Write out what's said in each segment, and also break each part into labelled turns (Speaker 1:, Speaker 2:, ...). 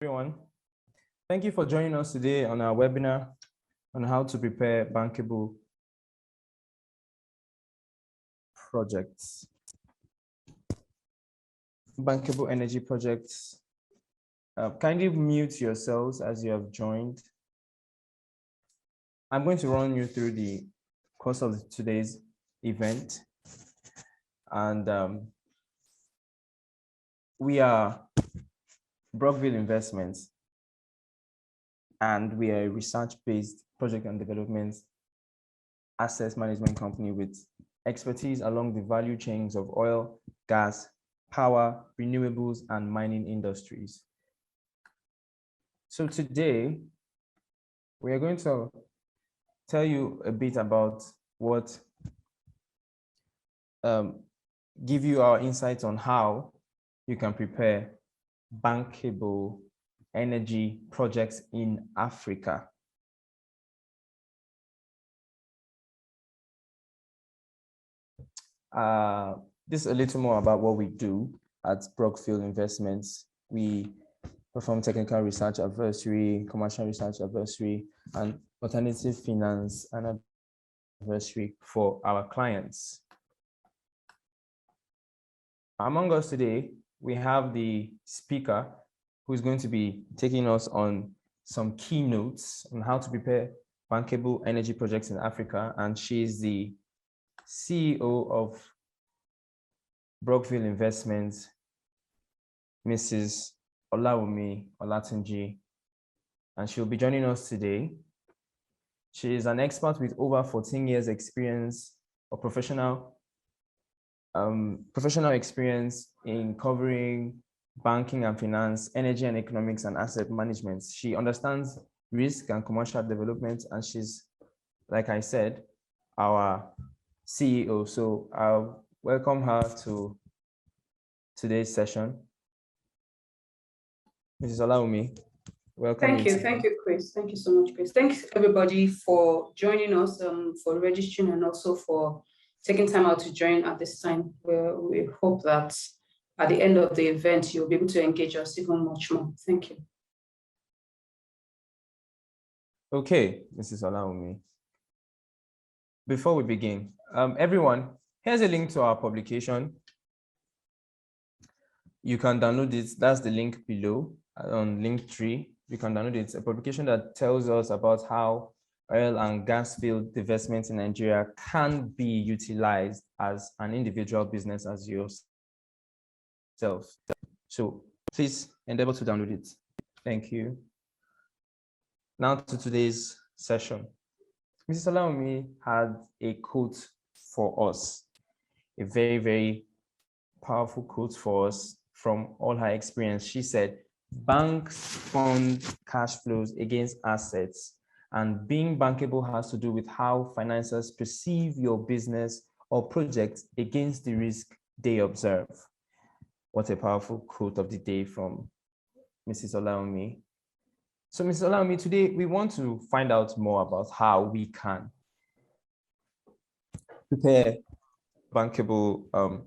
Speaker 1: Everyone. Thank you for joining us today on our webinar on how to prepare bankable projects. Bankable energy projects. Kindly mute yourselves as you have joined. I'm going to run you through the course of today's event. And we are Brockville Investments, and we are a research-based project and development asset management company with expertise along the value chains of oil, gas, power, renewables, and mining industries. So today, we are going to tell you a bit about what, give you our insights on how you can prepare bankable energy projects in Africa. This is a little more about what we do at Brockville Investments. We perform technical research advisory, commercial research advisory, and alternative finance and advisory for our clients. Among us today, we have the speaker who's going to be taking us on some keynotes on how to prepare bankable energy projects in Africa. And she is the CEO of Brockville Investments, Mrs. Olawumi Olatunji, and she'll be joining us today. She is an expert with over 14 years experience or professional experience in covering banking and finance, energy and economics, and asset management. She understands risk and commercial development, and she's, like I said, our CEO. So I'll welcome her to today's session. Mrs. Olawumi, welcome.
Speaker 2: Thank you, Chris. Thank you so much, Chris. Thanks everybody for joining us, for registering, and also for taking time out to join at this time. We hope that at the end of the event, you'll be able to engage us even much more. Thank you.
Speaker 1: Okay, Mrs. Olawumi. Before we begin, everyone, here's a link to our publication. You can download it. That's the link below on Linktree. You can download it. It's a publication that tells us about how oil and gas field divestment in Nigeria can be utilized as an individual business as yourself. So please endeavor to download it. Thank you. Now to today's session. Mrs. Olawumi had a quote for us, a very, very powerful quote for us from all her experience. She said, banks fund cash flows against assets, and being bankable has to do with how financiers perceive your business or project against the risk they observe. What a powerful quote of the day from Mrs. Olawumi. So Mrs. Olawumi, today we want to find out more about how we can prepare bankable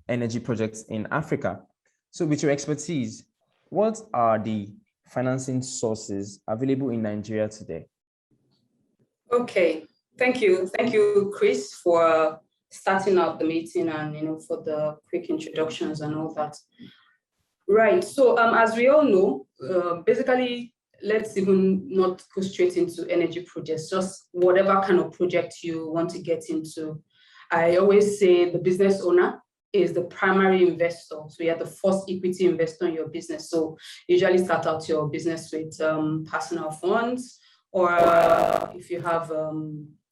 Speaker 1: energy projects in Africa. So with your expertise, what are the financing sources available in Nigeria today?
Speaker 2: Okay, thank you, Chris, for starting out the meeting and for the quick introductions and all that. Right. So as we all know, basically, let's even not go straight into energy projects. Just whatever kind of project you want to get into. I always say the business owner is the primary investor. So you're the first equity investor in your business. So usually start out your business with personal funds, or if you have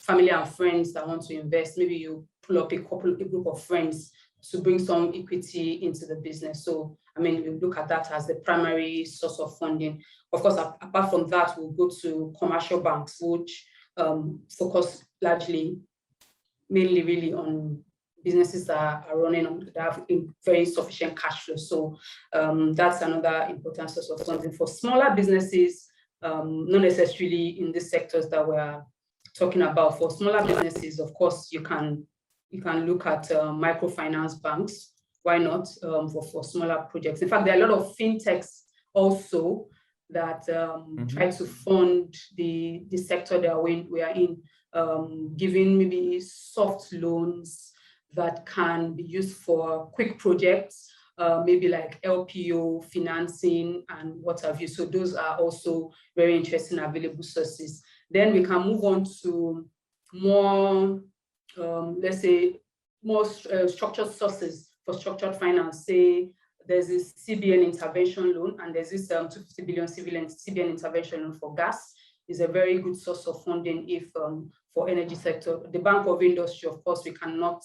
Speaker 2: family and friends that want to invest, maybe you pull up a group of friends to bring some equity into the business. So, I mean, we look at that as the primary source of funding. Of course, apart from that, we'll go to commercial banks, which focus mainly really on businesses that are running on, that have very sufficient cash flow. So that's another important source of funding for smaller businesses, not necessarily in the sectors that we're talking about. For smaller businesses, of course, you can look at microfinance banks. Why not for smaller projects? In fact, there are a lot of fintechs also that try to fund the sector that we are in, giving maybe soft loans that can be used for quick projects, maybe like LPO financing and what have you. So those are also very interesting available sources. Then we can move on to more, let's say, more structured sources for structured finance. Say there's this CBN intervention loan, and there's this 250 billion CBN intervention loan for gas. Is a very good source of funding if for energy sector. The Bank of Industry, of course, we cannot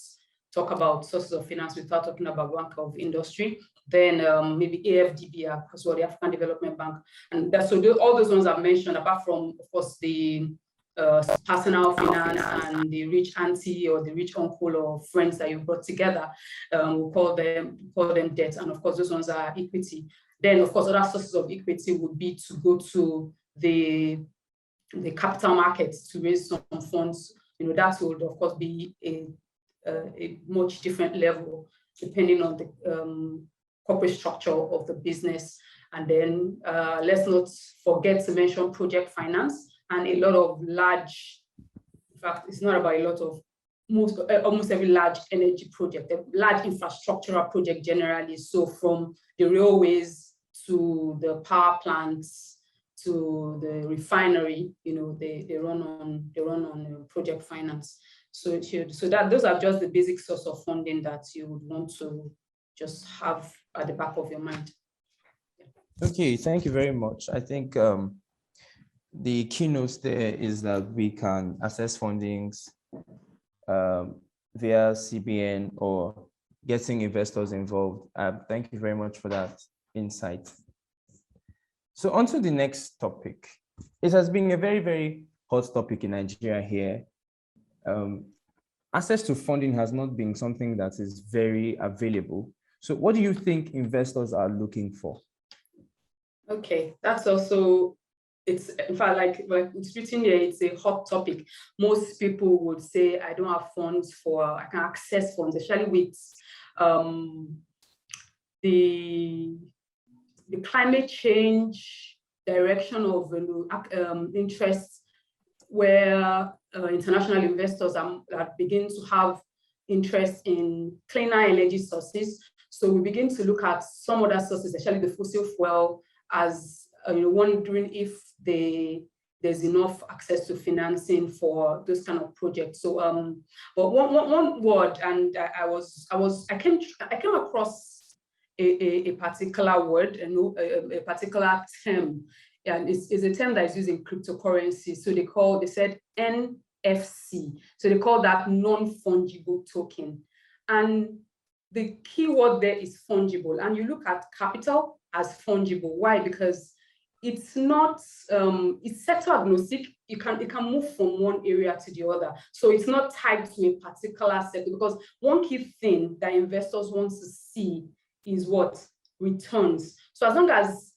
Speaker 2: talk about sources of finance without talking about Bank of Industry. Then maybe AFDB as well, the African Development Bank. And that's, so all those ones I've mentioned, apart from, of course, the personal finance and the rich auntie or the rich uncle or friends that you brought together, we'll call them debt. And of course, those ones are equity. Then, of course, other sources of equity would be to go to the capital markets to raise some funds. You know, that would, of course, be a much different level depending on the corporate structure of the business. And then let's not forget to mention project finance and a lot of large, in fact, it's not about a lot of, almost every large energy project, a large infrastructural project generally. So from the railways to the power plants to the refinery, you know, they run on project finance. So those are just the basic source of funding that you would want to just have at the back of your mind.
Speaker 1: Okay, thank you very much. I think the keynotes there is that we can access fundings via CBN or getting investors involved. Thank you very much for that insight. So on to the next topic. It has been a very, very hot topic in Nigeria here. Access to funding has not been something that is very available. So what do you think investors are looking for? Okay,
Speaker 2: that's also, it's in fact like it's written here, it's a hot topic. Most people would say, I don't have funds I can access funds, especially with the climate change direction of interest, where international investors are beginning to have interest in cleaner energy sources. So we begin to look at some other sources, especially the fossil fuel, as wondering if there's enough access to financing for those kind of projects. So, but one word, and I came across a particular word, a particular term, and it's a term that is used in cryptocurrency. So they said NFC. So they call that non-fungible token. And the key word there is fungible. And you look at capital as fungible. Why? Because it's not, it's sector agnostic. It can move from one area to the other. So it's not tied to a particular sector, because one key thing that investors want to see is what? Returns. So as long as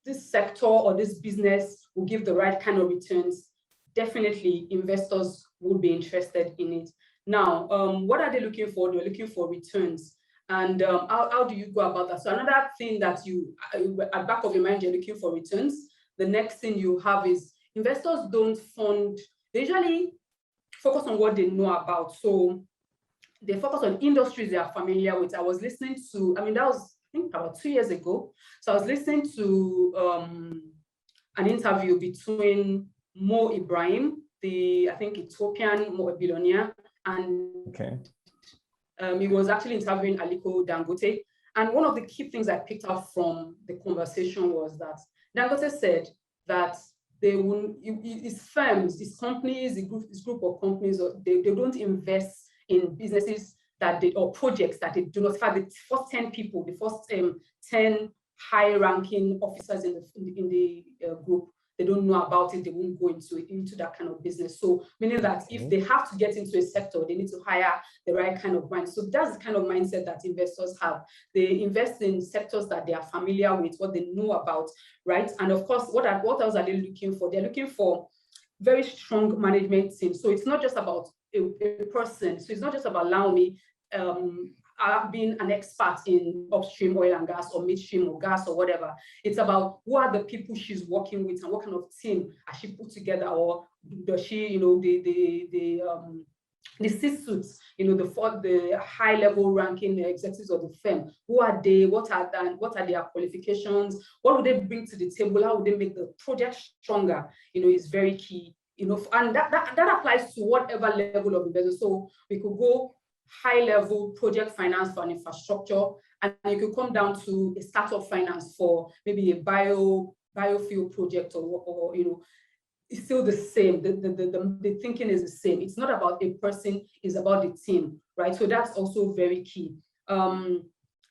Speaker 2: this sector or this business will give the right kind of returns, definitely investors will be interested in it. Now, what are they looking for? They're looking for returns. And how do you go about that? So another thing that you, at back of your mind, you're looking for returns. The next thing you have is investors don't fund, they usually focus on what they know about. So they focus on industries they are familiar with. I was listening to, that was, I think, about 2 years ago. So I was listening to an interview between Mo Ibrahim, I think Ethiopian billionaire, and he was actually interviewing Aliko Dangote. And one of the key things I picked up from the conversation was that Dangote said that his firms, his companies, his group of companies, they don't invest in businesses or projects that they do not. In fact, the first 10 people, the first 10 high-ranking officers in the group, they don't know about it, they won't go into that kind of business. So meaning that if they have to get into a sector, they need to hire the right kind of mind. So that's the kind of mindset that investors have. They invest in sectors that they are familiar with, what they know about, right? And of course, what else are they looking for? They're looking for very strong management team. So it's not just about a person. So it's not just about Laomi being an expert in upstream oil and gas or midstream or gas or whatever. It's about who are the people she's working with and what kind of team has she put together, or does she, you know, the C-suits, you know, the high-level ranking executives of the firm. Who are they? What are their qualifications? What would they bring to the table? How would they make the project stronger? You know, is very key. You know, and that applies to whatever level of investment. So we could go high-level project finance for an infrastructure, and you could come down to a startup finance for maybe a biofuel project, or you know, it's still the same. The thinking is the same. It's not about a person, it's about the team, right? So that's also very key. And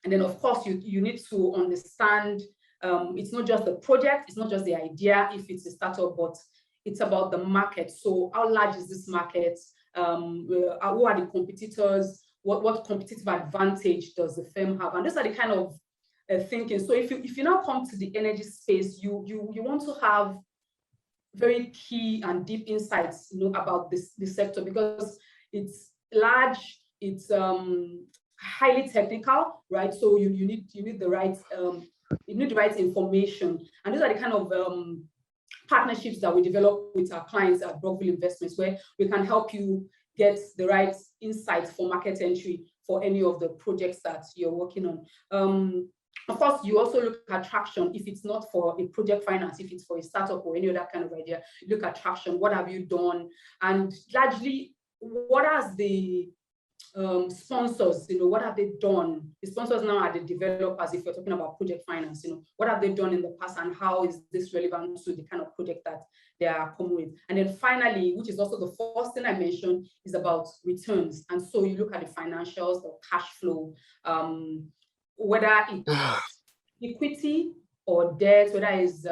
Speaker 2: then of course you need to understand, it's not just the project, it's not just the idea if it's a startup, but it's about the market. So how large is this market? Who are the competitors? What competitive advantage does the firm have? And these are the kind of thinking. So if you now come to the energy space, you want to have very key and deep insights, you know, about this sector, because it's large, it's highly technical, right? So you need the right information, and these are the kind of partnerships that we develop with our clients at Bankable Investments, where we can help you get the right insights for market entry for any of the projects that you're working on. Of course, you also look at traction. If it's not for a project finance, if it's for a startup or any other kind of idea, you look at traction. What have you done? And largely, what has the sponsors, you know, what have they done? The sponsors now are the developers, if you're talking about project finance, you know, what have they done in the past and how is this relevant to the kind of project that they are coming with? And then finally, which is also the first thing I mentioned, is about returns. And so you look at the financials, the cash flow, whether it's equity or debt, whether it's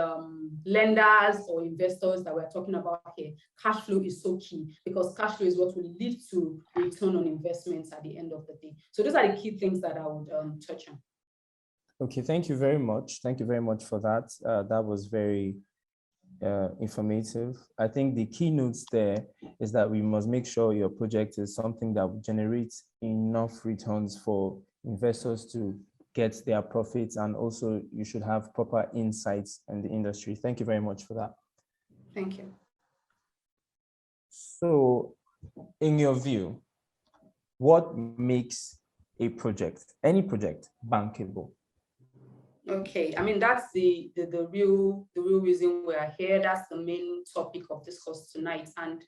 Speaker 2: lenders or investors that we're talking about here. Cash flow is so key, because cash flow is what will lead to return on investments at the end of the day. So those are the key things that I would touch on.
Speaker 1: Okay, thank you very much. Thank you very much for that. That was very informative. I think the keynotes there is that we must make sure your project is something that will generate enough returns for investors to get their profits, and also you should have proper insights in the industry. Thank you very much for that.
Speaker 2: Thank you.
Speaker 1: So in your view, what makes a project, any project, bankable?
Speaker 2: Okay, I mean, that's the real reason we're here. That's the main topic of discourse tonight. And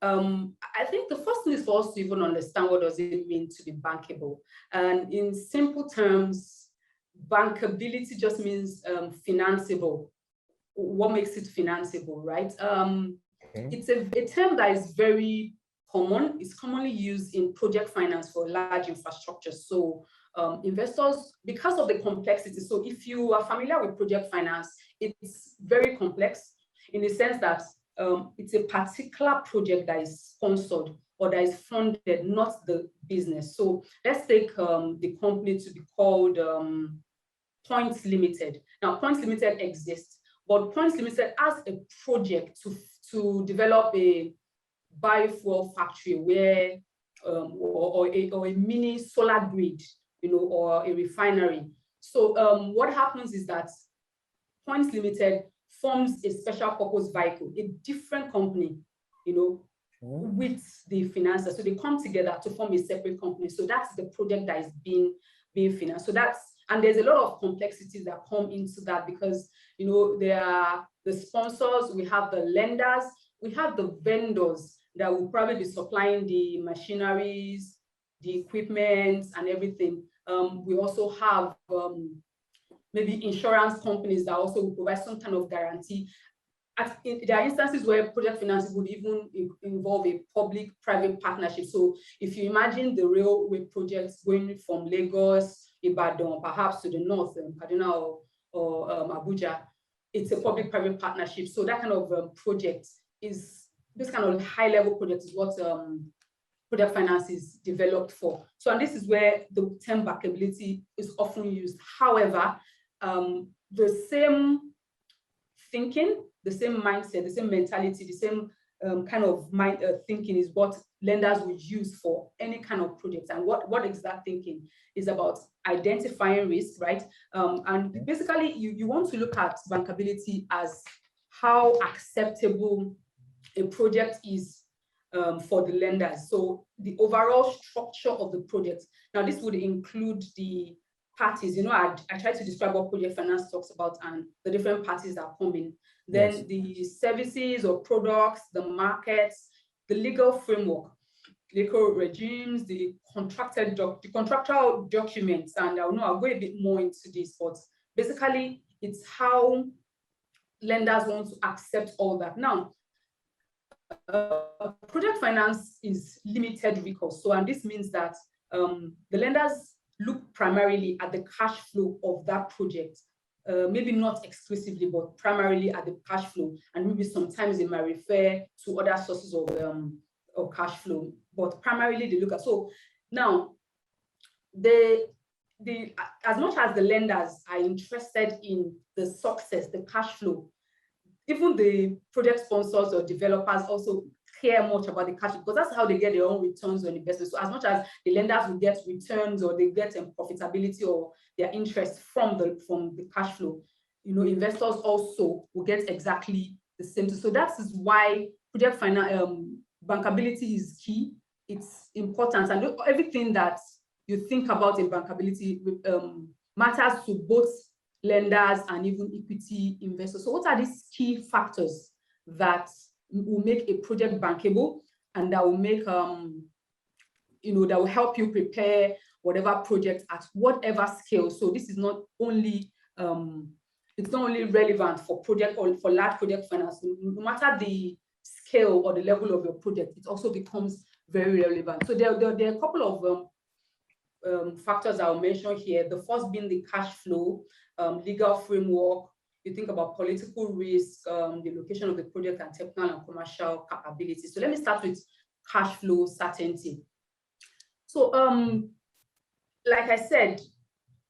Speaker 2: I think the first thing is for us to even understand what does it mean to be bankable. And in simple terms, bankability just means financeable. What makes it financeable, right? It's a term that is very common. It's commonly used in project finance for large infrastructure. So investors, because of the complexity, so if you are familiar with project finance, it's very complex in the sense that it's a particular project that is sponsored or that is funded, not the business. So let's take the company to be called Points Limited. Now, Points Limited exists, but Points Limited has a project to develop a biofuel factory where, or a mini solar grid, you know, or a refinery. So what happens is that Points Limited forms a special purpose vehicle, a different company, you know, with the financer. So they come together to form a separate company. So that's the project that is being financed. So and there's a lot of complexities that come into that, because, you know, there are the sponsors, we have the lenders, we have the vendors that will probably be supplying the machineries, the equipment and everything. We also have maybe insurance companies that also will provide some kind of guarantee. There are instances where project financing would even involve a public-private partnership. So if you imagine the railway projects going from Lagos, Ibadan, perhaps to the north, Kaduna or Abuja, it's a public-private partnership. So that kind of project is, this kind of high-level project is what project finance is developed for. So, and this is where the term bankability is often used. However, the same thinking, the same mindset, the same mentality, the same kind of thinking is what lenders would use for any kind of project. And what is that thinking? Is about identifying risk, right? And basically, you want to look at bankability as how acceptable a project is for the lenders. So the overall structure of the project. Now, this would include the parties. You know, I tried to describe what project finance talks about and the different parties that come in. Then the services or products, the markets, the legal framework, legal regimes, the contractual documents, and I'll go a bit more into this, but basically it's how lenders want to accept all that. Now, project finance is limited recourse. So, and this means that the lenders look primarily at the cash flow of that project. Maybe not exclusively, but primarily at the cash flow. And maybe sometimes they might refer to other sources of cash flow, but primarily they look at. So now, as much as the lenders are interested in the success, the cash flow, even the project sponsors or developers also care much about the cash, because that's how they get their own returns on investment. So as much as the lenders will get returns or they get profitability or their interest from the cash flow, you know, investors also will get exactly the same. So that is why project finance bankability is key. It's important, and everything that you think about in bankability matters to both lenders and even equity investors. So what are these key factors that will make a project bankable and that will make, you know, that will help you prepare whatever project at whatever scale? So this is not only, it's not only relevant for project or for large project finance. No matter the scale or the level of your project, it also becomes very relevant. So there are a couple of factors I'll mention here. The first being the cash flow, legal framework. You think about political risk, the location of the project, and technical and commercial capability. So let me start with cash flow certainty. So like I said,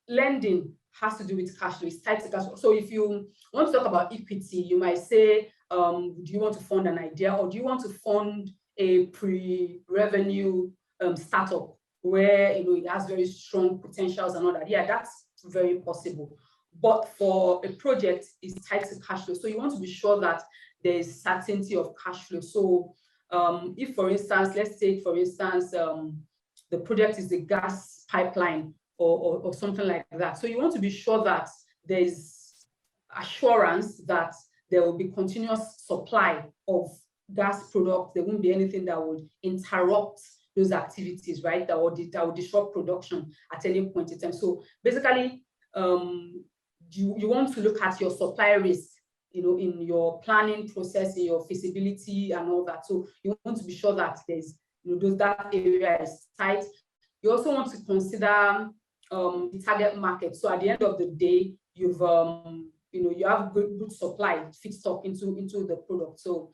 Speaker 2: lending has to do with cash flow. It's tied to cash flow. So if you want to talk about equity, you might say, do you want to fund an idea, or do you want to fund a pre-revenue startup where, you know, it has very strong potentials and all that? Yeah, that's very possible. But for a project, it's tied to cash flow. So you want to be sure that there is certainty of cash flow. So if, for instance, let's take, for instance, the project is a gas pipeline or something like that. So you want to be sure that there is assurance that there will be continuous supply of gas products. There won't be anything that would interrupt those activities, right? That would disrupt production at any point in time. So basically, you want to look at your supply risk, you know, in your planning process, in your feasibility and all that. So you want to be sure that there's, you know, that area is tight. You also want to consider the target market. So at the end of the day, you've you know, you have good supply feedstock into the product. So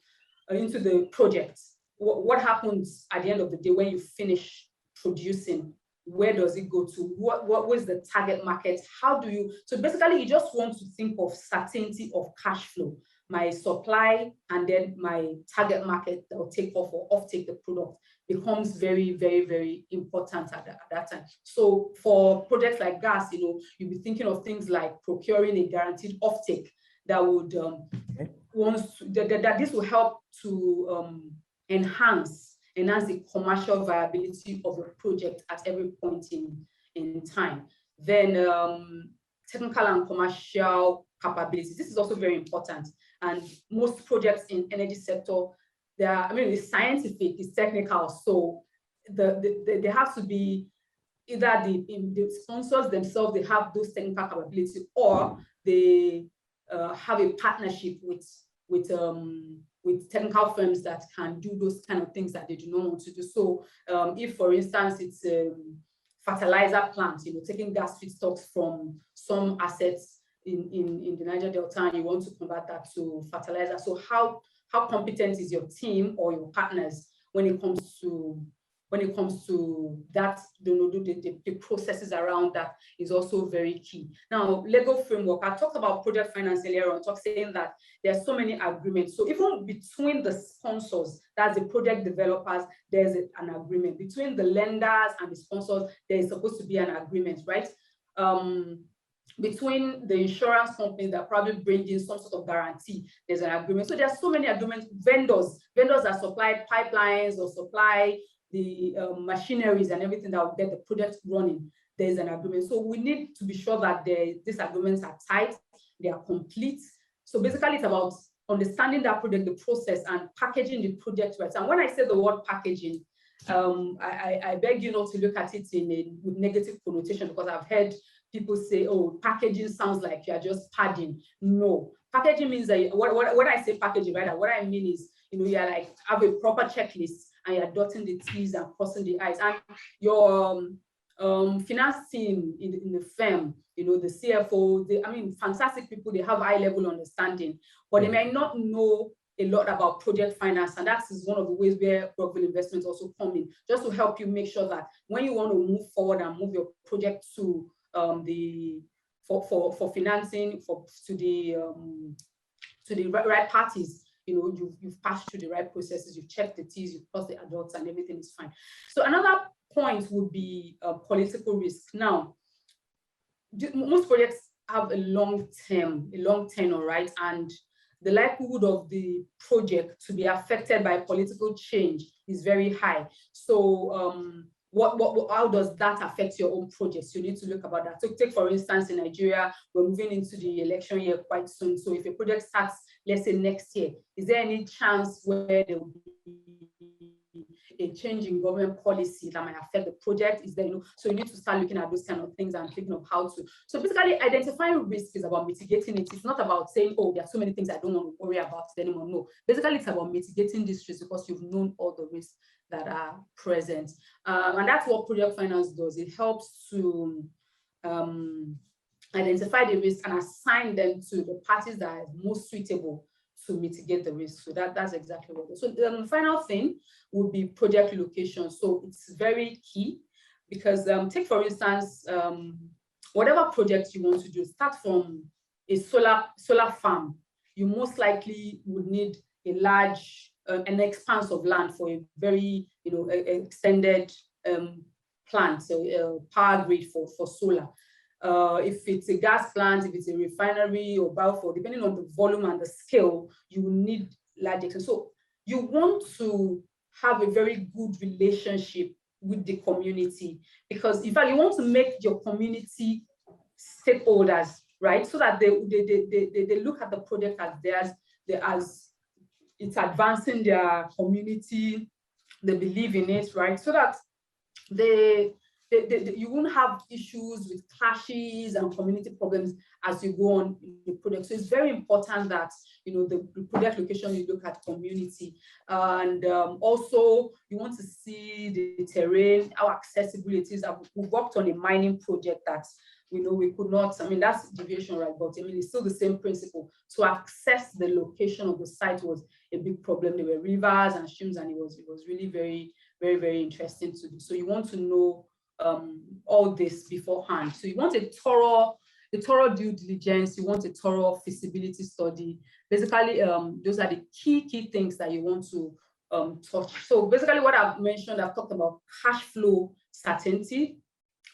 Speaker 2: into the project. What happens at the end of the day when you finish producing? Where does it go to? What was the target market? How do you, so basically you just want to think of certainty of cash flow, my supply, and then my target market that will take off or offtake the product becomes very, very, very important at that time. So for projects like gas, you know, you'll be thinking of things like procuring a guaranteed offtake that would, that this will help to enhance the commercial viability of a project at every point in time. Then technical and commercial capabilities. This is also very important. And most projects in energy sector, it's scientific, it's technical. So they have to be either the sponsors themselves, they have those technical capabilities, or they have a partnership with technical firms that can do those kind of things that they do not want to do. So if, for instance, it's a fertilizer plant, you know, taking gas feedstocks from some assets in the Niger Delta, and you want to convert that to fertilizer. So how competent is your team or your partners when it comes to when it comes to that, the processes around that is also very key. Now, legal framework, I talked about project finance earlier on, saying that there are so many agreements. So even between the sponsors, that's the project developers, there's an agreement. Between the lenders and the sponsors, there is supposed to be an agreement, right? Between the insurance companies that probably bring in some sort of guarantee, there's an agreement. So there are so many agreements. Vendors that supply pipelines or supply the machineries and everything that will get the project running, there's an agreement. So we need to be sure that these agreements are tight, they are complete. So basically it's about understanding that project, the process, and packaging the project right. And when I say the word packaging, I beg you not to look at it with negative connotation, because I've heard people say, oh, packaging sounds like you're just padding. No, packaging means that when I say packaging, right, what I mean is, you're like, have a proper checklist and you're dotting the T's and crossing the I's. And your finance team in the firm, the CFO, fantastic people, they have high level understanding, but they may not know a lot about project finance. And that is one of the ways where Bankable investments also come in, just to help you make sure that when you want to move forward and move your project to for financing to the right parties, you've passed through the right processes, you've checked the T's, you've crossed the adults, and everything is fine. So another point would be political risk. Now, most projects have a long tenure, right? And the likelihood of the project to be affected by political change is very high. So how does that affect your own projects? You need to look about that. So take, for instance, in Nigeria, we're moving into the election year quite soon. So if a project starts, let's say next year, is there any chance where there will be a change in government policy that might affect the project? Is there, so you need to start looking at those kind of things and thinking of how to. So basically, identifying risk is about mitigating it. It's not about saying, oh, there are so many things I don't want to worry about anymore. No, basically, it's about mitigating these risks because you've known all the risks that are present. And that's what project finance does. It helps to identify the risk and assign them to the parties that are most suitable to mitigate the risk. So that's exactly what it is. So the final thing would be project location. So it's very key because take, for instance, whatever project you want to do, start from a solar farm. You most likely would need a large an expanse of land for a very extended plant, so power grid for solar. If it's a gas plant, if it's a refinery or biofuel, depending on the volume and the scale, you will need large extent. So you want to have a very good relationship with the community, because in fact you want to make your community stakeholders, right? So that they look at the project as theirs, as it's advancing their community, they believe in it, right? So that you won't have issues with clashes and community problems as you go on in the project. So it's very important that the project location, you look at community, and also you want to see the terrain, how accessible it is. We've worked on a mining project that we could not, that's deviation, right? But it's still the same principle. To access the location of the site was a big problem. There were rivers and streams, and it was really very, very, very interesting to do. So you want to know all this beforehand. So you want a thorough due diligence. You want a thorough feasibility study. Basically, those are the key things that you want to touch. So basically, what I've mentioned, I've talked about cash flow certainty.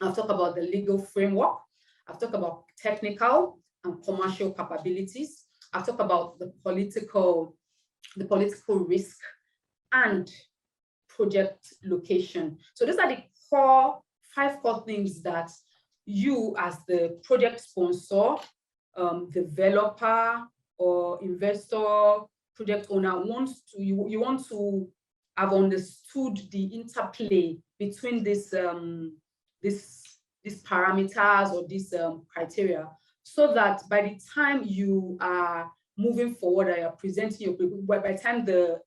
Speaker 2: I've talked about the legal framework. I've talked about technical and commercial capabilities. I've talked about the political risk and project location. So these are the 5 core things that you, as the project sponsor, developer or investor, project owner, you want to have understood the interplay between these parameters or these criteria, so that by the time you are moving forward and you're presenting your people, by the time the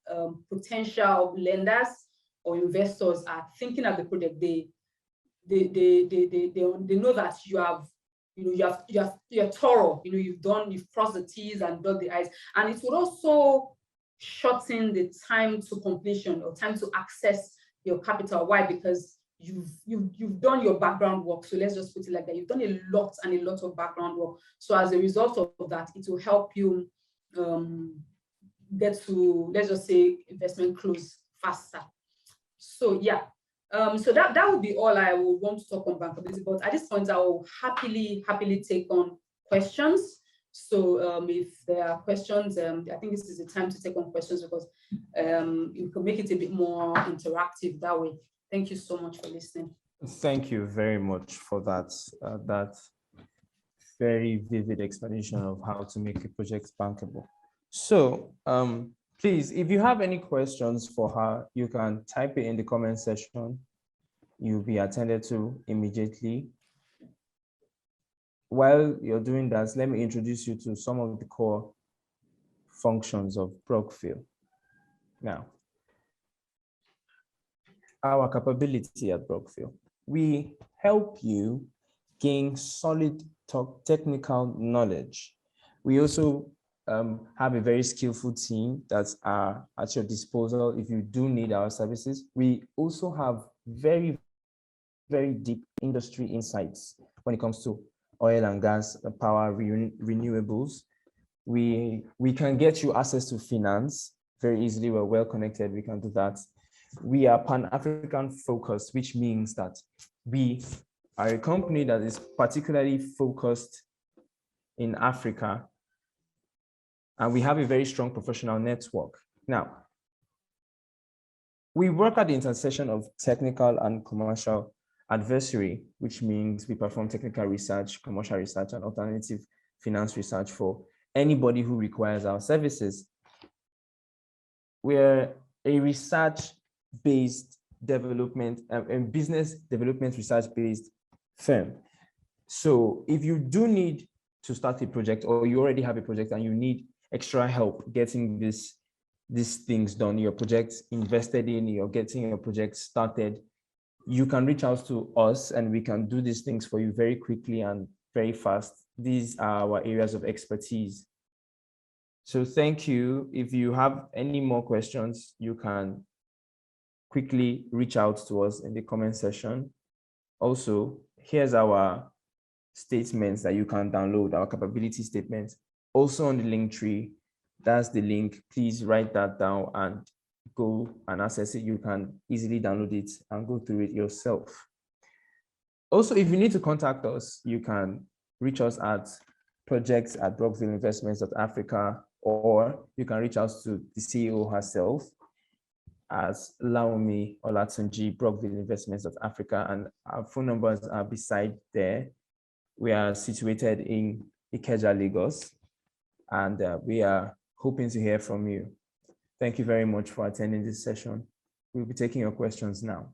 Speaker 2: potential lenders or investors are thinking of the project, they know that you're thorough. You've crossed the T's and dot the I's, and it would also shorten the time to completion or time to access your capital. Why? Because you've done your background work. So let's just put it like that. You've done a lot of background work. So as a result of that, it will help you get to, let's just say, investment close faster. So yeah, so that would be all I would want to talk on bankability. But at this point, I will happily take on questions. So if there are questions, I think this is the time to take on questions, because you can make it a bit more interactive that way. Thank you so much for listening.
Speaker 1: Thank you very much for that very vivid explanation of how to make a project bankable. So please, if you have any questions for her, you can type it in the comment section. You'll be attended to immediately. While you're doing that, let me introduce you to some of the core functions of Brockfield. Now, our capability at Brockfield, we help you gain solid technical knowledge. We also have a very skillful team that's at your disposal if you do need our services. We also have very, very deep industry insights when it comes to oil and gas, power, renewables. We can get you access to finance very easily. We're well connected. We can do that. We are Pan-African focused, which means that we are a company that is particularly focused in Africa, and we have a very strong professional network. Now, we work at the intersection of technical and commercial adversary, which means we perform technical research, commercial research, and alternative finance research for anybody who requires our services. We're a research-based development and business development research-based firm. So if you do need to start a project, or you already have a project and you need extra help getting these things done, your project invested in, you're getting your project started, you can reach out to us and we can do these things for you very quickly and very fast. These are our areas of expertise. So thank you. If you have any more questions, you can quickly reach out to us in the comment section. Also, here's our statements that you can download, our capability statements, also on the link tree. That's the link. Please write that down and go and access it. You can easily download it and go through it yourself. Also, if you need to contact us, you can reach us at projects@brockfieldinvestments.africa, or you can reach out to the CEO herself as Laomi Olatunji, Brockfield Investments of Africa, and our phone numbers are beside there. We are situated in Ikeja, Lagos, and we are hoping to hear from you. Thank you very much for attending this session. We'll be taking your questions now.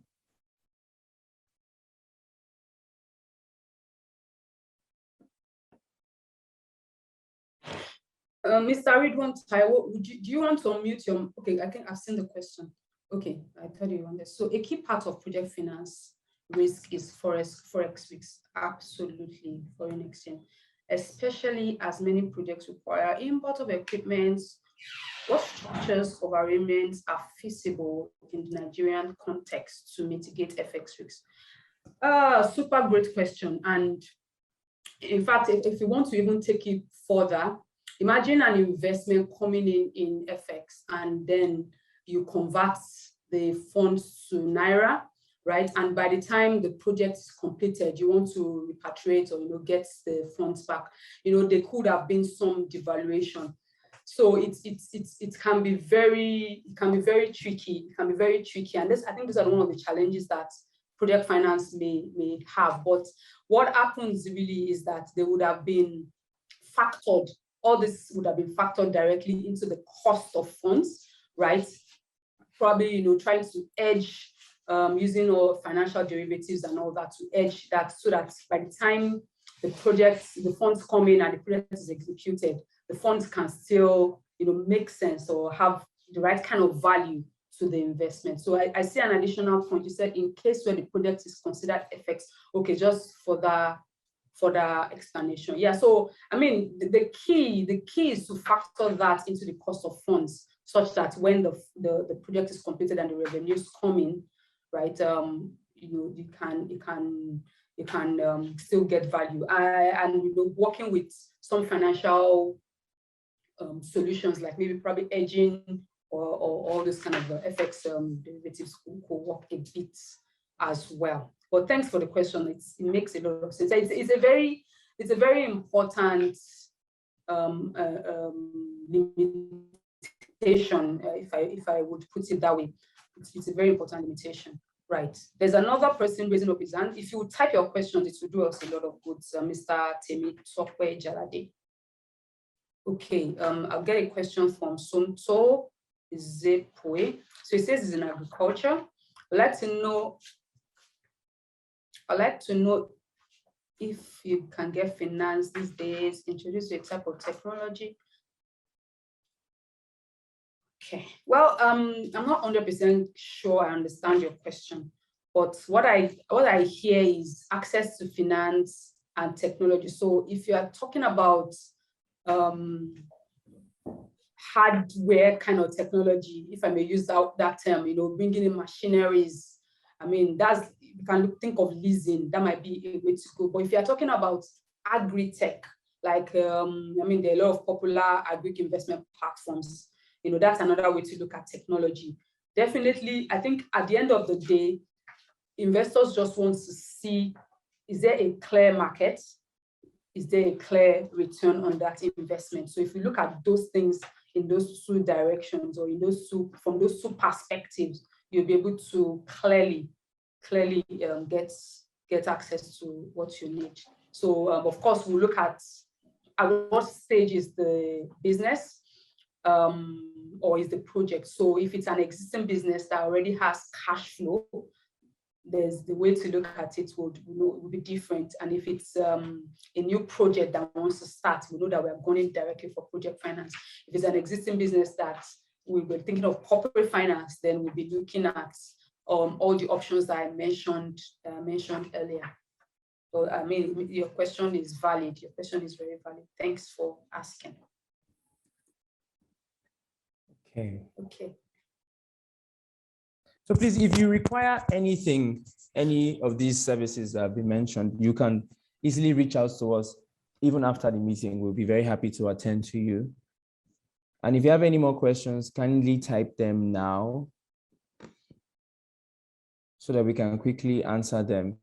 Speaker 2: Mr. Ridwan Taiwo, do you want to unmute your, okay, I think I've seen the question. Okay, I thought you wanted. So a key part of project finance risk is forex risk, absolutely, foreign exchange, especially as many projects require import of equipment. What structures of arrangements are feasible in the Nigerian context to mitigate FX risks? Super great question. And in fact, if you want to even take it further, imagine an investment coming in FX, and then you convert the funds to Naira, right? And by the time the project is completed, you want to repatriate or get the funds back. There could have been some devaluation. So it can be very tricky. It can be very tricky. And I think these are one of the challenges that project finance may have. But what happens really is that they would have been factored. All this would have been factored directly into the cost of funds, right? Probably, trying to edge using all financial derivatives and all that to edge that, so that by the time the funds come in and the project is executed, the funds can still, make sense or have the right kind of value to the investment. So I see an additional point. You said in case where the project is considered FX. Okay, just for the explanation. Yeah, so I mean the key is to factor that into the cost of funds, such that when the project is completed and the revenues come in, right? You can still get value. And working with some financial solutions, like maybe probably hedging or all this kind of FX derivatives could work a bit as well. But thanks for the question. It makes a lot of sense. It's a very important limitation, if I would put it that way. It's a very important limitation. Right. There's another person raising up his hand. If you type your questions, it will do us a lot of good. Mr. Temi Sokwe Jalade. Okay, I'll get a question from Sonto Zepwe. So it says it's in agriculture. I'd like to know if you can get finance these days, introduce a type of technology. Okay, well, I'm not 100% sure I understand your question, but what I hear is access to finance and technology. So if you are talking about hardware kind of technology, if I may use that term, bringing in machineries, I mean, you can think of leasing, that might be a way to go. But if you're talking about agri-tech, like, there are a lot of popular agri investment platforms, that's another way to look at technology. Definitely, I think at the end of the day, investors just want to see, is there a clear market? Is there a clear return on that investment? So if you look at those things in those two directions, or from those two perspectives, you'll be able to clearly get access to what you need. So of course, we'll look at what stage is the business, or is the project. So if it's an existing business that already has cash flow, there's the way to look at it would be different. And if it's a new project that wants to start, we know that we're going directly for project finance. If it's an existing business that we were thinking of corporate finance, then we'll be looking at all the options that I mentioned earlier. So your question is valid. Your question is very valid. Thanks for asking. Okay.
Speaker 1: So please, if you require anything, any of these services that have been mentioned, you can easily reach out to us even after the meeting. We'll be very happy to attend to you. And if you have any more questions, kindly type them now so that we can quickly answer them.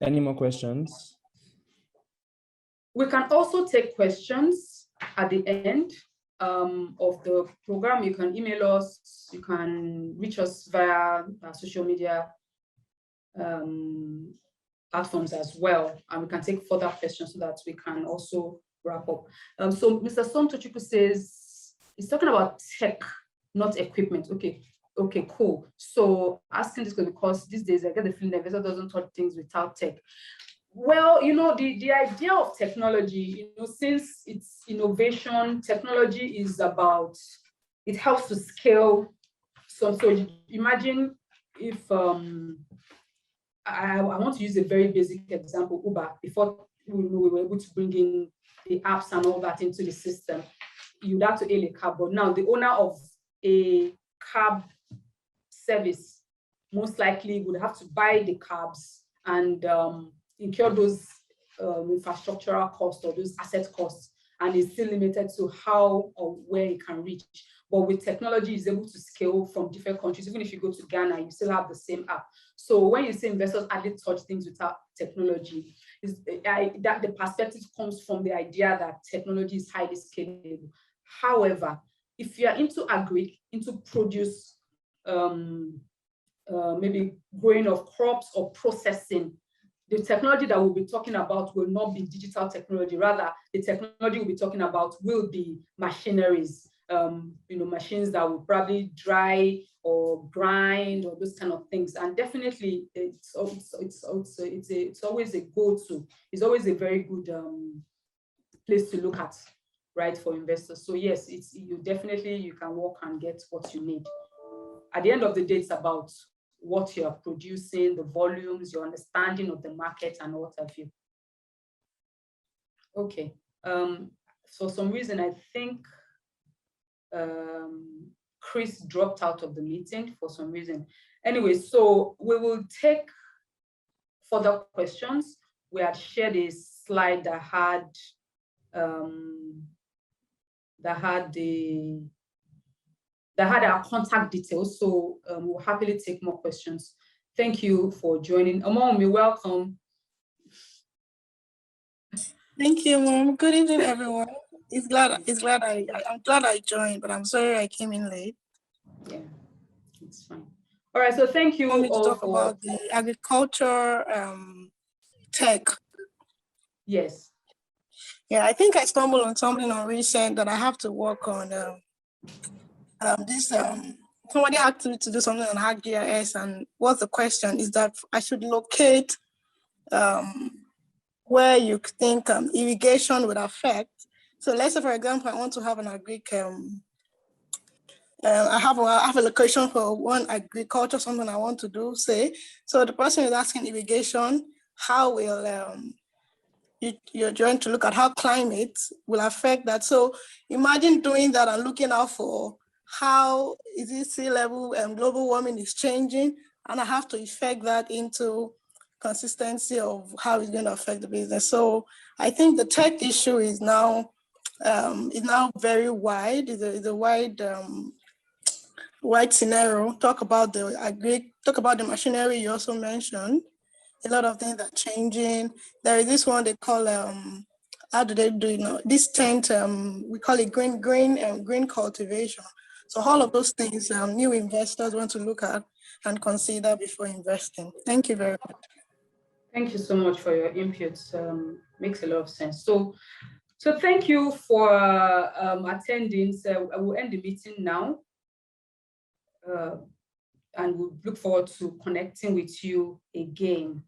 Speaker 1: Any more questions?
Speaker 2: We can also take questions at the end of the program. You can email us, you can reach us via our social media platforms as well, and we can take further questions so that we can also wrap up. So Mr. Somtochukwu says, he's talking about tech, not equipment. Okay, cool. So asking this because these days I get the feeling the investor doesn't touch things without tech. Well, the idea of technology, since it's innovation, technology is about, it helps to scale. So imagine if, I want to use a very basic example, Uber. Before we were able to bring in the apps and all that into the system, you'd have to hail a cab. But now the owner of a cab service most likely would have to buy the cabs and incur those infrastructural costs or those asset costs, and is still limited to how or where it can reach. But with technology, it's able to scale from different countries. Even if you go to Ghana, you still have the same app. So when you say investors hardly touch things without technology, that the perspective comes from the idea that technology is highly scalable. However, if you are into agri, into produce, maybe growing of crops or processing, the technology that we'll be talking about will not be digital technology. Rather, the technology we'll be talking about will be machineries, machines that will probably dry or grind or those kind of things. And definitely, it's always a go-to. It's always a very good place to look at, right, for investors. So yes, you can work and get what you need. At the end of the day, it's about what you are producing, the volumes, your understanding of the market, and what have you. Okay. For some reason, I think Chris dropped out of the meeting for some reason. Anyway, so we will take further questions. We had shared a slide that had our contact details. So we'll happily take more questions. Thank you for joining. Omomi, welcome.
Speaker 3: Thank you, Mom. Good evening, everyone. I'm glad I joined, but I'm sorry I came in late.
Speaker 2: Yeah, it's fine. All right, so thank you
Speaker 3: all
Speaker 2: all
Speaker 3: to talk
Speaker 2: for
Speaker 3: about the agriculture tech.
Speaker 2: Yes.
Speaker 3: Yeah, I think I stumbled on something on recent that I have to work on. Somebody asked me to do something on ArcGIS, and what's the question is that I should locate where you think irrigation would affect. So let's say, for example, I want to have an I have a location for one agriculture, something I want to do, say. So the person is asking irrigation, how will you're trying to look at how climate will affect that. So imagine doing that and looking out for how is it sea level and global warming is changing, and I have to effect that into consistency of how it's going to affect the business. So I think the tech issue is now very wide. It's a wide scenario. Talk about the machinery you also mentioned. A lot of things are changing. There is this one they call how do they do it now? This tent we call it green cultivation. So all of those things new investors want to look at and consider before investing. Thank you very much.
Speaker 2: Thank you so much for your inputs. Makes a lot of sense. So thank you for attending. So I will end the meeting now. And we'll look forward to connecting with you again.